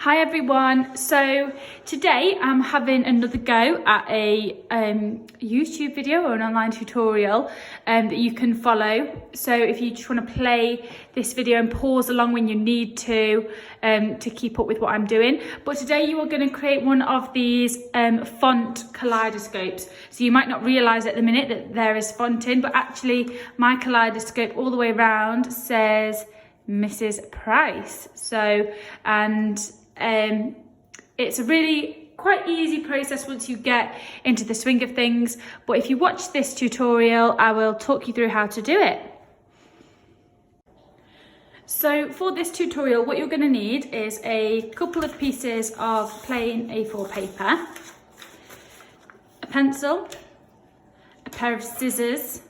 Hi everyone, so today I'm having another go at a YouTube video or an online tutorial that you can follow. So if you just want to play this video and pause along when you need to keep up with what I'm doing. But today you are going to create one of these font kaleidoscopes. So you might not realise at the minute that there is font in, but actually my kaleidoscope all the way around says Mrs. Price. So, it's a really quite easy process once you get into the swing of things. But if you watch this tutorial, I will talk you through how to do it. So for this tutorial, what you're going to need is a couple of pieces of plain A4 paper, a pencil, a pair of scissors,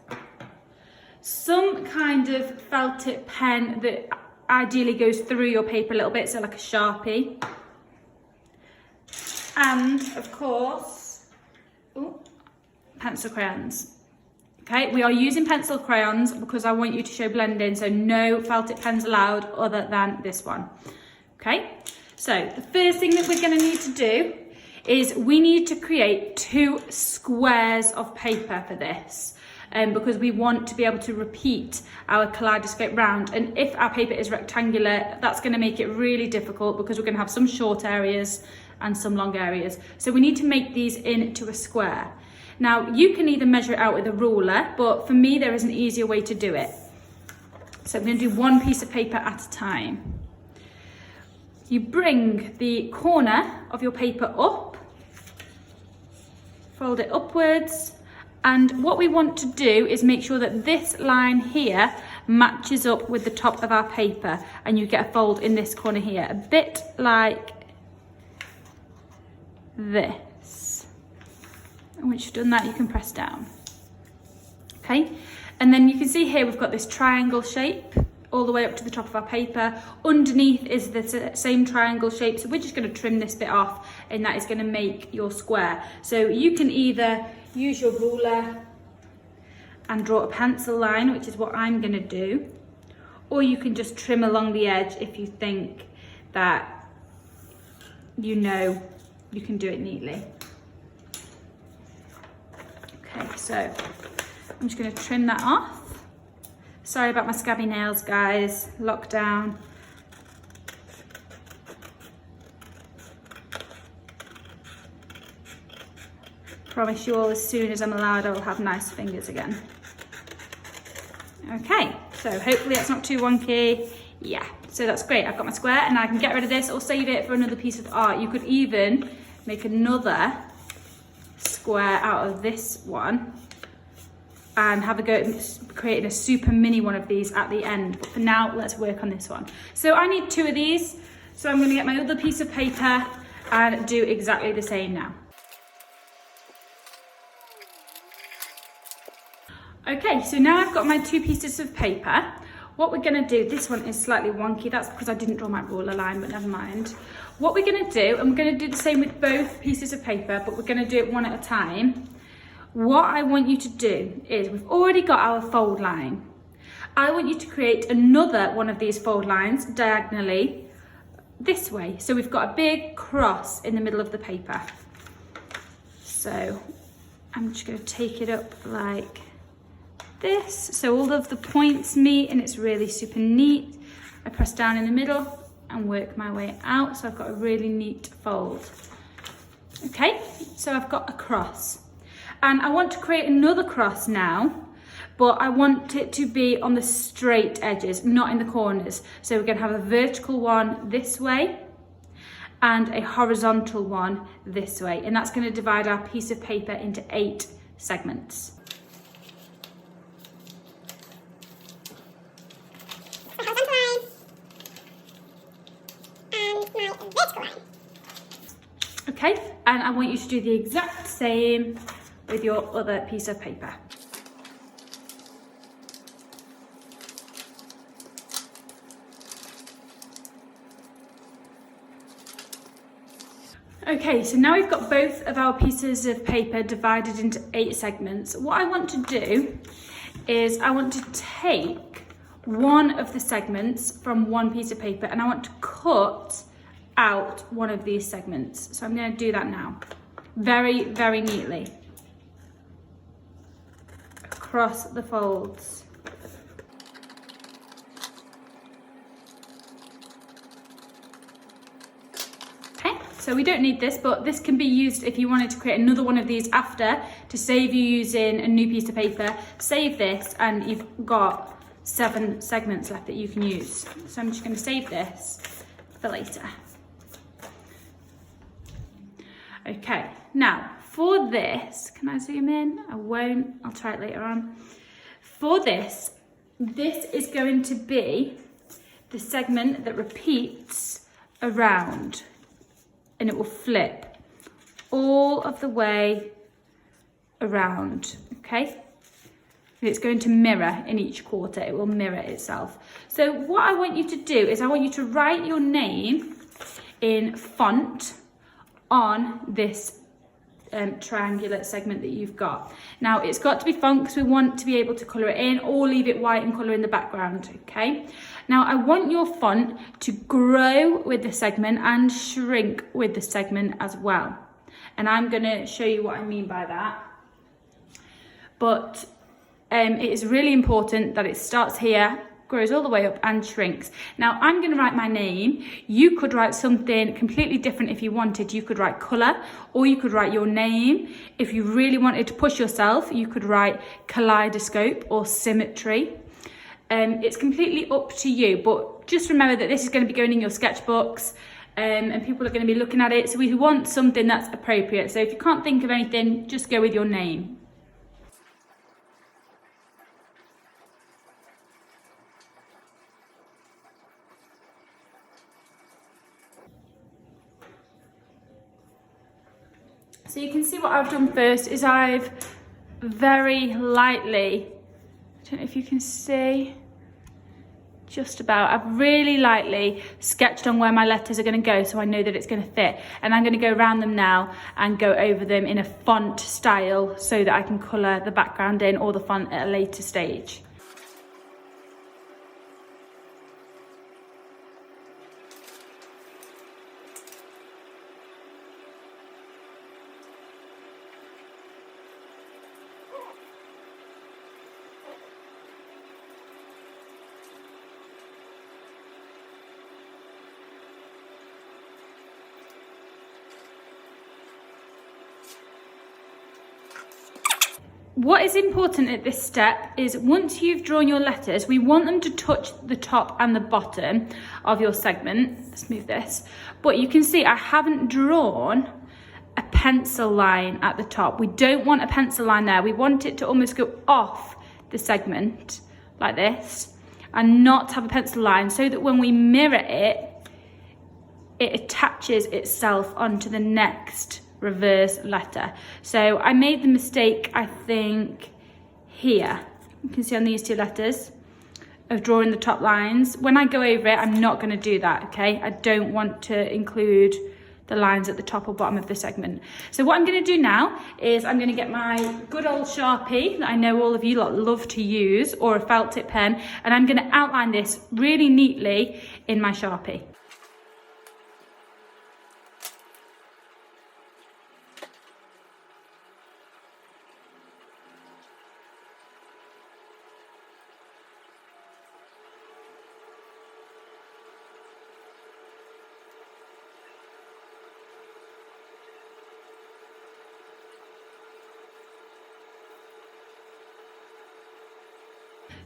some kind of felt tip pen that ideally goes through your paper a little bit, so like a Sharpie, and of course pencil crayons. Okay, we are using pencil crayons because I want you to show blending, so no felt tip pens allowed other than this one. Okay, so the first thing that we're going to need to do is we need to create 2 squares of paper for this. Because we want to be able to repeat our kaleidoscope round, and if our paper is rectangular, that's going to make it really difficult because we're going to have some short areas and some long areas. So we need to make these into a square. Now you can either measure it out with a ruler, but for me there is an easier way to do it. So I'm going to do one piece of paper at a time. You bring the corner of your paper up, fold it upwards. And what we want to do is make sure that this line here matches up with the top of our paper, and you get a fold in this corner here, a bit like this. And once you've done that, you can press down. Okay, and then you can see here we've got this triangle shape all the way up to the top of our paper. Underneath is the same triangle shape, so we're just going to trim this bit off, and that is going to make your square. So you can either use your ruler and draw a pencil line, which is what I'm going to do, or you can just trim along the edge if you think that you know you can do it neatly. Okay, so I'm just going to trim that off. Sorry about my scabby nails, guys. Lockdown. Promise you all, as soon as I'm allowed, I will have nice fingers again. Okay, so hopefully that's not too wonky. Yeah, so that's great. I've got my square and I can get rid of this or save it for another piece of art. You could even make another square out of this one and have a go at creating a super mini one of these at the end. But for now, let's work on this one. So I need 2 of these. So I'm going to get my other piece of paper and do exactly the same now. Okay, so now I've got my 2 pieces of paper. What we're going to do, this one is slightly wonky, that's because I didn't draw my ruler line, but never mind. What we're going to do, and we're going to do the same with both pieces of paper, but we're going to do it one at a time. What I want you to do is, we've already got our fold line. I want you to create another one of these fold lines diagonally this way. So we've got a big cross in the middle of the paper. So I'm just going to take it up like this, so all of the points meet and it's really super neat. I press down in the middle and work my way out, so I've got a really neat fold. Okay, so I've got a cross, and I want to create another cross now, but I want it to be on the straight edges, not in the corners. So we're going to have a vertical one this way and a horizontal one this way, and that's going to divide our piece of paper into 8 segments. Okay, and I want you to do the exact same with your other piece of paper. Okay, so now we've got both of our pieces of paper divided into 8 segments. What I want to do is I want to take one of the segments from one piece of paper and I want to cut out one of these segments. So I'm going to do that now. Very, very neatly. Across the folds. Okay, so we don't need this, but this can be used if you wanted to create another one of these after, to save you using a new piece of paper. Save this and you've got 7 segments left that you can use. So I'm just going to save this for later. Okay, now for this, can I zoom in? I won't, I'll try it later on. For this is going to be the segment that repeats around, and it will flip all of the way around, okay? And it's going to mirror in each quarter, it will mirror itself. So what I want you to do is I want you to write your name in font on this triangular segment that you've got. Now it's got to be font because we want to be able to colour it in, or leave it white and colour in the background, okay? Now I want your font to grow with the segment and shrink with the segment as well. And I'm going to show you what I mean by that. But it is really important that it starts here, grows all the way up and shrinks. Now I'm going to write my name. You could write something completely different if you wanted. You could write colour, or you could write your name. If you really wanted to push yourself, you could write kaleidoscope or symmetry. It's completely up to you, but just remember that this is going to be going in your sketchbooks, and people are going to be looking at it. So we want something that's appropriate. So if you can't think of anything, just go with your name. So you can see what I've done first is I've very lightly, I don't know if you can see, just about, I've really lightly sketched on where my letters are going to go, so I know that it's going to fit. And I'm going to go around them now and go over them in a font style so that I can colour the background in, or the font at a later stage. What is important at this step is once you've drawn your letters, we want them to touch the top and the bottom of your segment. Let's move this. But you can see I haven't drawn a pencil line at the top. We don't want a pencil line there. We want it to almost go off the segment like this and not have a pencil line, so that when we mirror it, it attaches itself onto the next reverse letter. So I made the mistake, I think, here. You can see on these 2 letters of drawing the top lines. When I go over it, I'm not going to do that, okay? I don't want to include the lines at the top or bottom of the segment. So what I'm going to do now is I'm going to get my good old Sharpie that I know all of you lot love to use, or a felt tip pen, and I'm going to outline this really neatly in my Sharpie.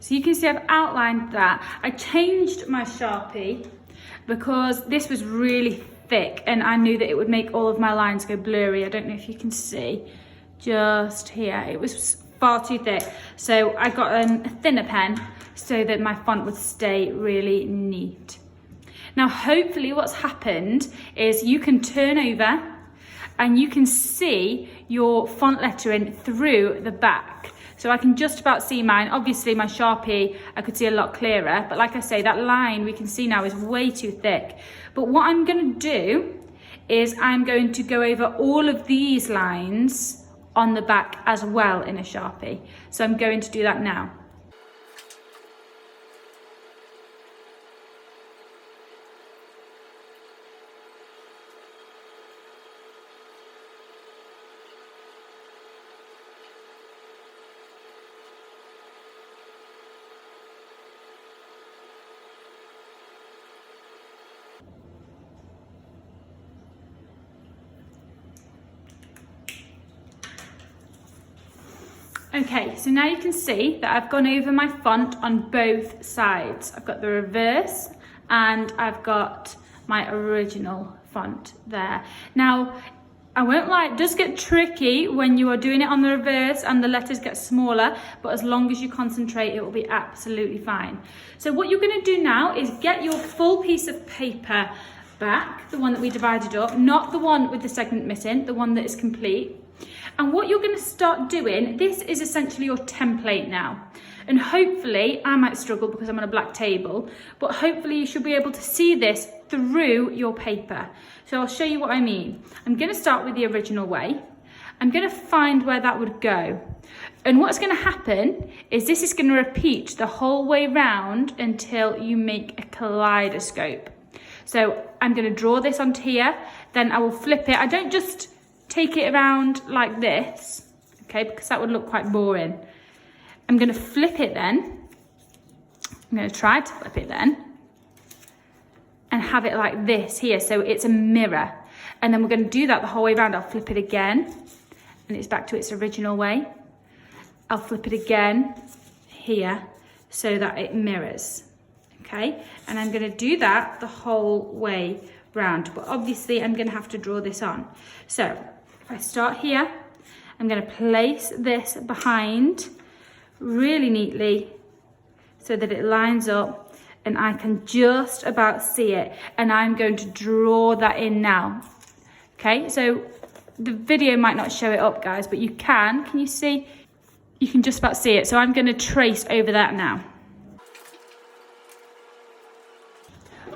So you can see I've outlined that. I changed my Sharpie because this was really thick and I knew that it would make all of my lines go blurry. I don't know if you can see just here. It was far too thick. So I got a thinner pen so that my font would stay really neat. Now, hopefully what's happened is you can turn over and you can see your font lettering through the back. So I can just about see mine. Obviously my Sharpie, I could see a lot clearer, but like I say, that line we can see now is way too thick. But what I'm gonna do is I'm going to go over all of these lines on the back as well in a Sharpie. So I'm going to do that now. Okay, so now you can see that I've gone over my font on both sides. I've got the reverse and I've got my original font there. Now, I won't lie, it does get tricky when you are doing it on the reverse and the letters get smaller, but as long as you concentrate, it will be absolutely fine. So what you're going to do now is get your full piece of paper back, the one that we divided up, not the one with the segment missing, the one that is complete. And what you're going to start doing, this is essentially your template now. And hopefully, I might struggle because I'm on a black table, but hopefully you should be able to see this through your paper. So I'll show you what I mean. I'm going to start with the original way. I'm going to find where that would go. And what's going to happen is this is going to repeat the whole way round until you make a kaleidoscope. So I'm going to draw this onto here, then I will flip it. I don't just take it around like this, okay, because that would look quite boring. I'm going to flip it then. I'm going to try to flip it then and have it like this here, so it's a mirror. And then we're going to do that the whole way around. I'll flip it again and it's back to its original way. I'll flip it again here so that it mirrors, okay? And I'm going to do that the whole way round, but obviously I'm going to have to draw this on. So if I start here, I'm going to place this behind really neatly so that it lines up and I can just about see it, and I'm going to draw that in now. Okay, so the video might not show it up, guys, but you can you see? You can just about see it. So I'm going to trace over that now.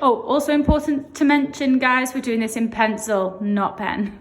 Oh, also important to mention, guys, we're doing this in pencil, not pen.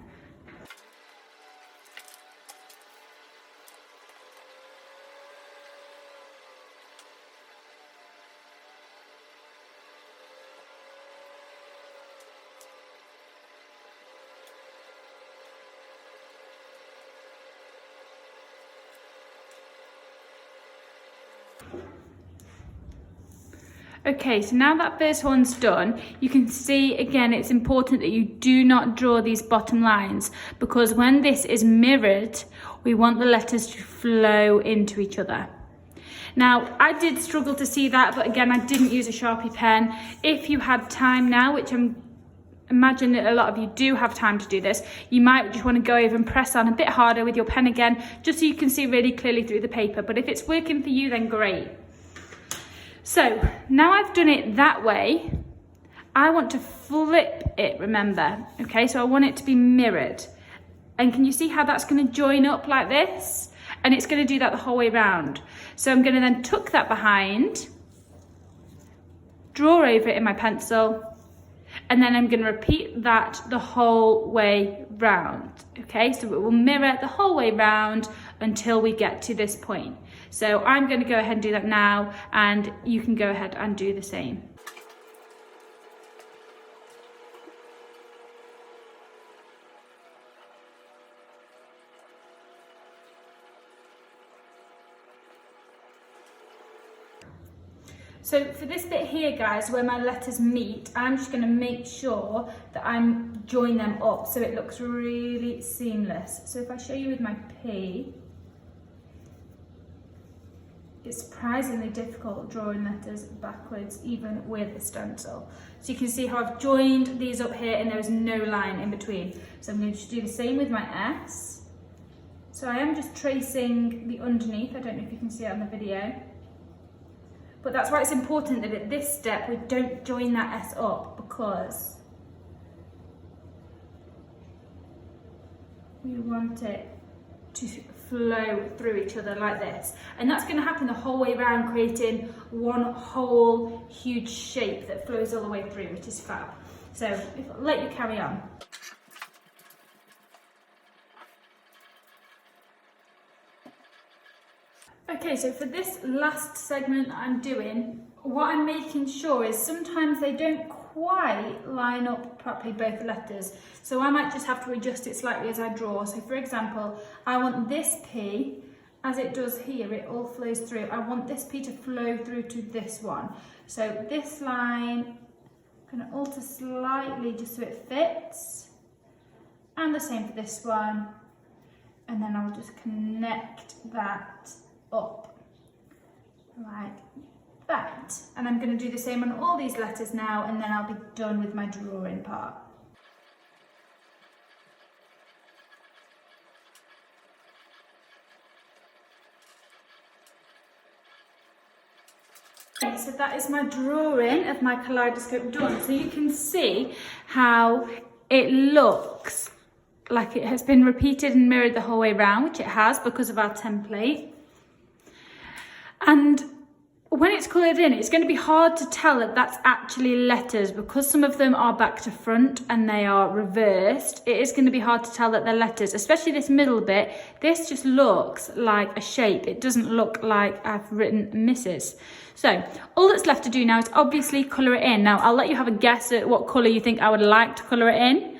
Okay, so now that first one's done, you can see again it's important that you do not draw these bottom lines, because when this is mirrored, we want the letters to flow into each other. Now, I did struggle to see that, but again, I didn't use a Sharpie pen. If you had time now, which I'm imagine that a lot of you do have time to do this, you might just want to go over and press on a bit harder with your pen again, just so you can see really clearly through the paper. But if it's working for you, then great. So now I've done it that way, I want to flip it, remember, okay? So I want it to be mirrored. And can you see how that's going to join up like this? And it's going to do that the whole way around. So I'm going to then tuck that behind, draw over it in my pencil, and then I'm going to repeat that the whole way round, okay? So it will mirror the whole way round until we get to this point. So I'm going to go ahead and do that now, and you can go ahead and do the same. So for this bit here, guys, where my letters meet, I'm just going to make sure that I'm join them up so it looks really seamless. So if I show you with my P, it's surprisingly difficult drawing letters backwards, even with a stencil. So you can see how I've joined these up here and there's no line in between. So I'm going to just do the same with my S. So I am just tracing the underneath. I don't know if you can see it on the video. But that's why it's important that at this step we don't join that S up, because we want it to flow through each other like this. And that's going to happen the whole way around, creating one whole huge shape that flows all the way through, which is fab. So I'll let you carry on. Okay, so for this last segment that I'm doing, what I'm making sure is sometimes they don't quite line up properly, both letters. So I might just have to adjust it slightly as I draw. So for example, I want this P, as it does here, it all flows through. I want this P to flow through to this one. So this line, I'm going to alter slightly just so it fits. And the same for this one. and then I'll just connect that up like that. And I'm going to do the same on all these letters now, and then I'll be done with my drawing part. Okay, so that is my drawing of my kaleidoscope done. So you can see how it looks like it has been repeated and mirrored the whole way around, which it has because of our template. And when it's coloured in, it's going to be hard to tell that that's actually letters because some of them are back to front and they are reversed. It is going to be hard to tell that they're letters, especially this middle bit. This just looks like a shape. It doesn't look like I've written Mrs. So all that's left to do now is obviously colour it in. Now I'll let you have a guess at what colour you think I would like to colour it in,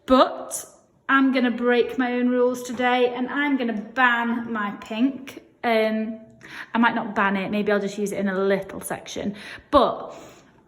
but I'm going to break my own rules today and I'm going to ban my pink. I might not ban it, maybe I'll just use it in a little section, but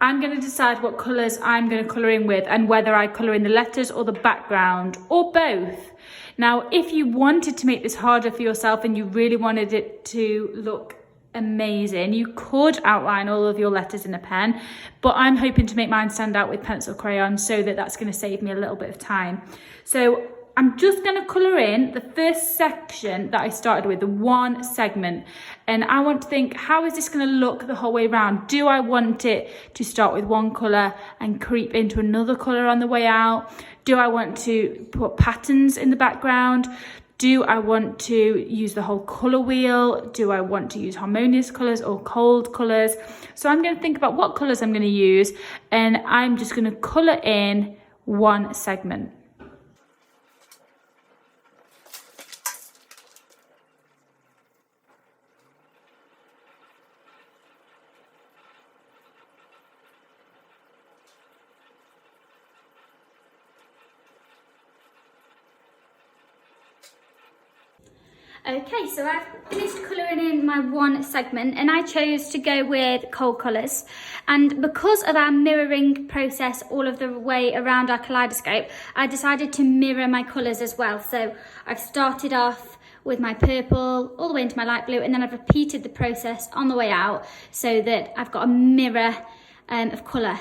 I'm going to decide what colours I'm going to colour in with and whether I colour in the letters or the background or both. Now, if you wanted to make this harder for yourself and you really wanted it to look amazing, you could outline all of your letters in a pen, but I'm hoping to make mine stand out with pencil crayon so that that's going to save me a little bit of time. So I'm just going to colour in the first section that I started with, the one segment. And I want to think, how is this going to look the whole way around? Do I want it to start with one colour and creep into another colour on the way out? Do I want to put patterns in the background? Do I want to use the whole colour wheel? Do I want to use harmonious colours or cold colours? So I'm going to think about what colours I'm going to use, and I'm just going to colour in one segment. Okay, so I've finished colouring in my one segment and I chose to go with cold colours. And because of our mirroring process all of the way around our kaleidoscope, I decided to mirror my colours as well. So I've started off with my purple all the way into my light blue, and then I've repeated the process on the way out so that I've got a mirror of colour.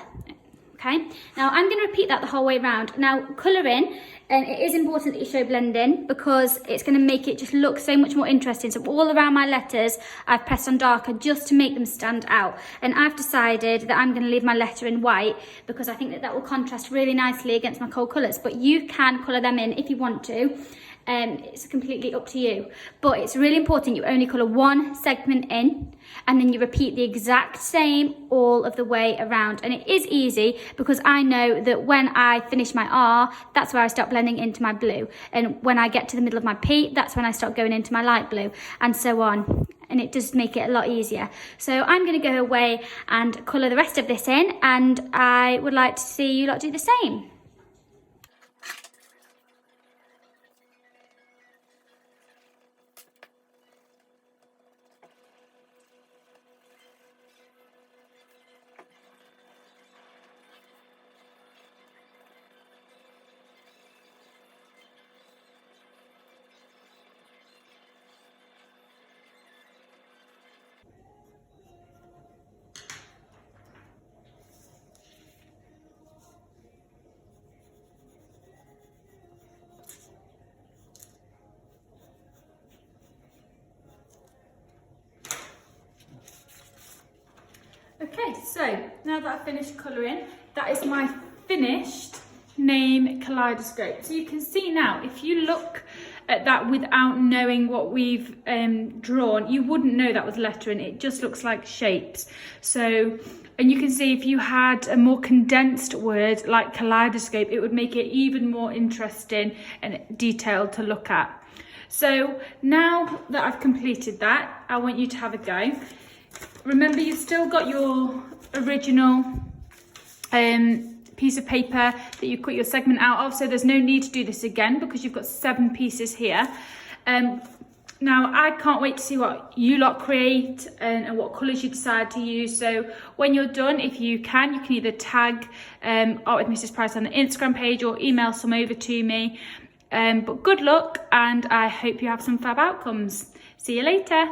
Okay, now I'm going to repeat that the whole way around. Now, colouring, and it is important that you show blending because it's going to make it just look so much more interesting. So all around my letters, I've pressed on darker just to make them stand out. And I've decided that I'm going to leave my letter in white because I think that that will contrast really nicely against my cold colours. But you can colour them in if you want to. It's completely up to you, but it's really important you only colour one segment in and then you repeat the exact same all of the way around. And it is easy because I know that when I finish my R, that's where I start blending into my blue, and when I get to the middle of my P, that's when I start going into my light blue, and so on. And it does make it a lot easier. So I'm going to go away and colour the rest of this in, and I would like to see you lot do the same. Okay, so now that I've finished colouring, that is my finished name kaleidoscope. So you can see now, if you look at that without knowing what we've drawn, you wouldn't know that was lettering. It just looks like shapes. So, and you can see if you had a more condensed word like kaleidoscope, it would make it even more interesting and detailed to look at. So now that I've completed that, I want you to have a go. Remember, you've still got your original piece of paper that you cut your segment out of, so there's no need to do this again because you've got 7 pieces here. Now, I can't wait to see what you lot create and what colours you decide to use. So when you're done, if you can either tag Art with Mrs Price on the Instagram page or email some over to me. But good luck, and I hope you have some fab outcomes. See you later.